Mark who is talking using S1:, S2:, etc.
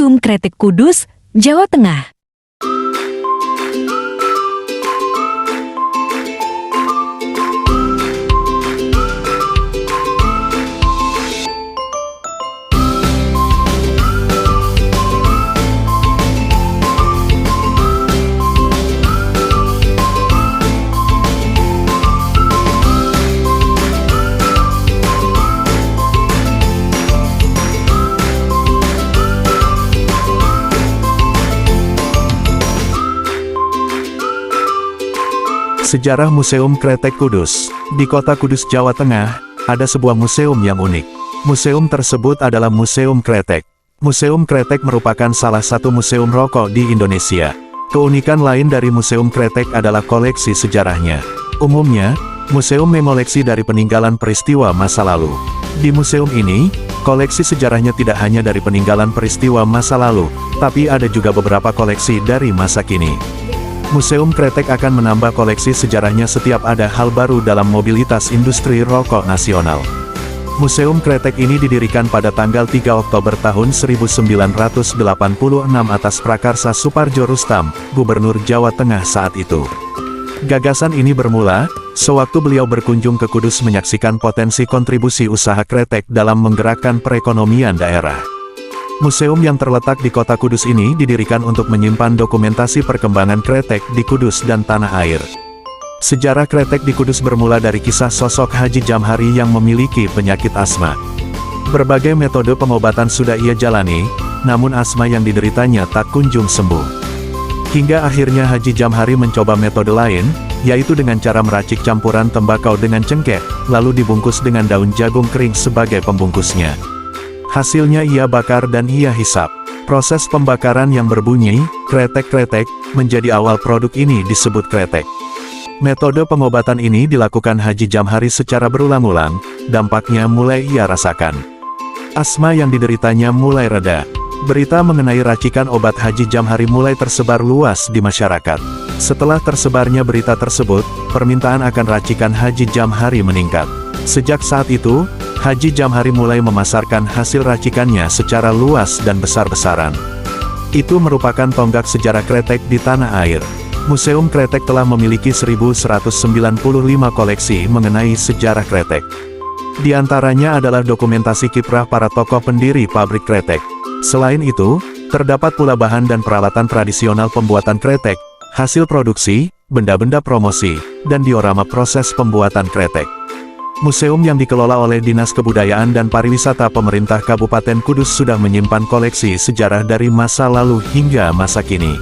S1: Museum Kretek Kudus, Jawa Tengah.
S2: Sejarah Museum Kretek Kudus. Di kota Kudus, Jawa Tengah, ada sebuah museum yang unik. Museum tersebut adalah Museum Kretek. Museum Kretek merupakan salah satu museum rokok di Indonesia. Keunikan lain dari Museum Kretek adalah koleksi sejarahnya. Umumnya, museum mengoleksi dari peninggalan peristiwa masa lalu. Di museum ini, koleksi sejarahnya tidak hanya dari peninggalan peristiwa masa lalu, tapi ada juga beberapa koleksi dari masa kini. Museum Kretek akan menambah koleksi sejarahnya setiap ada hal baru dalam mobilitas industri rokok nasional. Museum Kretek ini didirikan pada tanggal 3 Oktober tahun 1986 atas prakarsa Suparjo Rustam, Gubernur Jawa Tengah saat itu. Gagasan ini bermula sewaktu beliau berkunjung ke Kudus menyaksikan potensi kontribusi usaha Kretek dalam menggerakkan perekonomian daerah. Museum yang terletak di kota Kudus ini didirikan untuk menyimpan dokumentasi perkembangan Kretek di Kudus dan tanah air. Sejarah Kretek di Kudus bermula dari kisah sosok Haji Jamhari yang memiliki penyakit asma. Berbagai metode pengobatan sudah ia jalani, namun asma yang dideritanya tak kunjung sembuh. Hingga akhirnya Haji Jamhari mencoba metode lain, yaitu dengan cara meracik campuran tembakau dengan cengkeh, lalu dibungkus dengan daun jagung kering sebagai pembungkusnya. Hasilnya ia bakar dan ia hisap. Proses pembakaran yang berbunyi, kretek-kretek, menjadi awal produk ini disebut kretek. Metode pengobatan ini dilakukan Haji Jamhari secara berulang-ulang, dampaknya mulai ia rasakan. Asma yang dideritanya mulai reda. Berita mengenai racikan obat Haji Jamhari mulai tersebar luas di masyarakat. Setelah tersebarnya berita tersebut, permintaan akan racikan Haji Jamhari meningkat. Sejak saat itu, Haji Jamhari mulai memasarkan hasil racikannya secara luas dan besar-besaran. Itu merupakan tonggak sejarah Kretek di tanah air. Museum Kretek telah memiliki 1195 koleksi mengenai sejarah Kretek. Di antaranya adalah dokumentasi kiprah para tokoh pendiri pabrik Kretek. Selain itu, terdapat pula bahan dan peralatan tradisional pembuatan Kretek, hasil produksi, benda-benda promosi, dan diorama proses pembuatan Kretek. Museum yang dikelola oleh Dinas Kebudayaan dan Pariwisata Pemerintah Kabupaten Kudus sudah menyimpan koleksi sejarah dari masa lalu hingga masa kini.